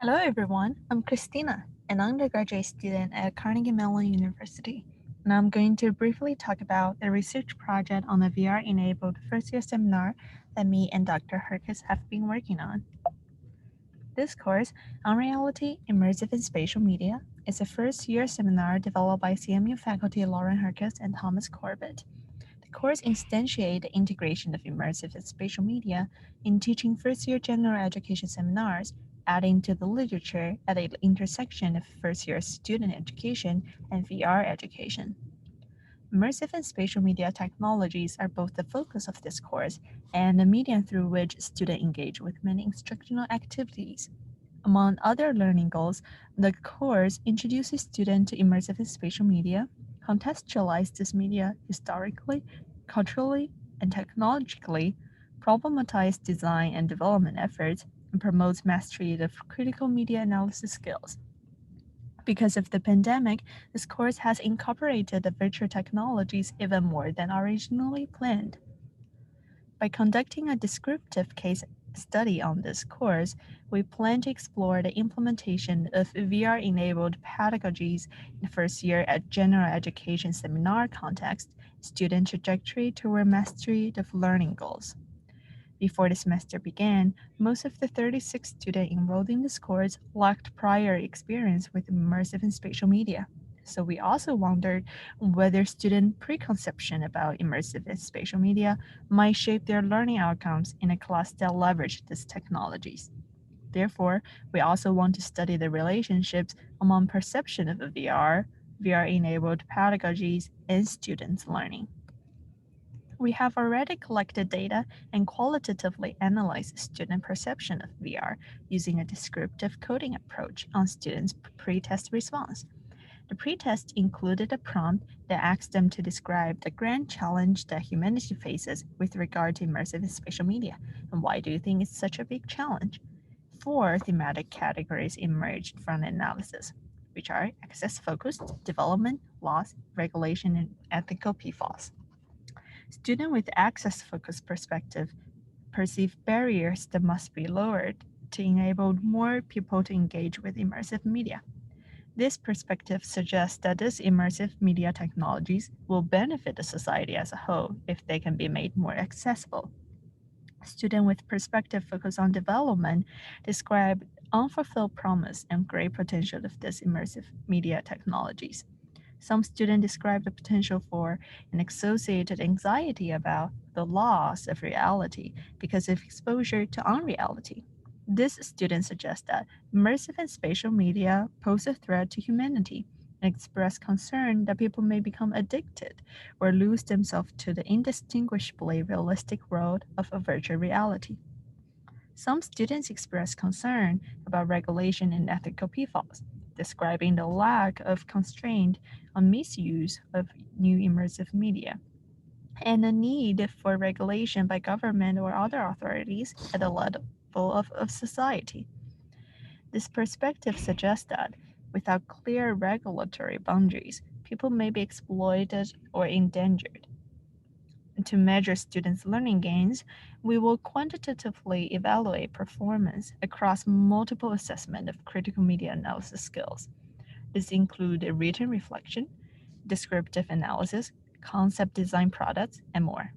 Hello everyone, I'm Christina, an undergraduate student at Carnegie Mellon University, and I'm going to briefly talk about a research project on a VR-enabled first-year seminar that me and Dr. Herkes have been working on. This course, Unreality, Immersive and Spatial Media, is a first-year seminar developed by CMU faculty Lauren Herkes and Thomas Corbett. The course instantiates the integration of immersive and spatial media in teaching first-year general education seminars, adding to the literature at the intersection of first-year student education and VR education. Immersive and spatial media technologies are both the focus of this course and the medium through which students engage with many instructional activities. Among other learning goals, the course introduces students to immersive and spatial media, contextualizes this media historically, culturally, and technologically, problematizes design and development efforts, and promotes mastery of critical media analysis skills. Because of the pandemic, this course has incorporated the virtual technologies even more than originally planned. By conducting a descriptive case study on this course, we plan to explore the implementation of VR-enabled pedagogies in first year at general education seminar context, student trajectory toward mastery of learning goals. Before the semester began, most of the 36 students enrolled in this course lacked prior experience with immersive and spatial media. So we also wondered whether student preconception about immersive and spatial media might shape their learning outcomes in a class that leveraged these technologies. Therefore, we also want to study the relationships among perception of VR, VR-enabled pedagogies, and students' learning. We have already collected data and qualitatively analyzed student perception of VR using a descriptive coding approach on students' pre-test response. The pretest included a prompt that asked them to describe the grand challenge that humanity faces with regard to immersive and spatial media, and why do you think it's such a big challenge? 4 thematic categories emerged from the analysis, which are access-focused, development, loss, regulation, and ethical pitfalls. Students with access-focused perspective perceive barriers that must be lowered to enable more people to engage with immersive media. This perspective suggests that these immersive media technologies will benefit the society as a whole if they can be made more accessible. Students with perspective focused on development describe unfulfilled promise and great potential of these immersive media technologies. Some students describe the potential for an associated anxiety about the loss of reality because of exposure to unreality. This student suggests that immersive and spatial media pose a threat to humanity and express concern that people may become addicted or lose themselves to the indistinguishably realistic world of a virtual reality. Some students express concern about regulation and ethical pitfalls, describing the lack of constraint on misuse of new immersive media and a need for regulation by government or other authorities at the level of society. This perspective suggests that without clear regulatory boundaries, people may be exploited or endangered. To measure students' learning gains, we will quantitatively evaluate performance across multiple assessment of critical media analysis skills. This includes written reflection, descriptive analysis, concept design products, and more.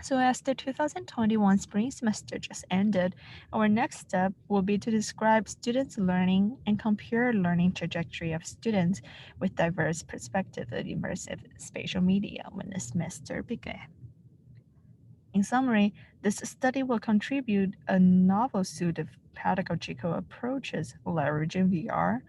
So as the 2021 spring semester just ended, our next step will be to describe students' learning and compare learning trajectory of students with diverse perspectives of immersive spatial media when the semester began. In summary, this study will contribute a novel suite of pedagogical approaches leveraging VR,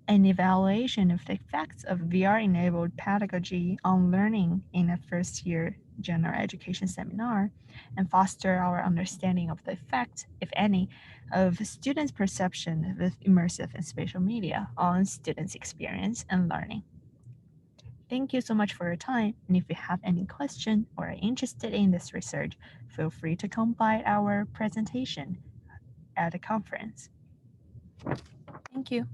an evaluation of the effects of VR-enabled pedagogy on learning in a first-year general education seminar, and foster our understanding of the effects, if any, of students' perception of immersive and spatial media on students' experience and learning. Thank you so much for your time, and if you have any question or are interested in this research, feel free to come by our presentation at the conference. Thank you.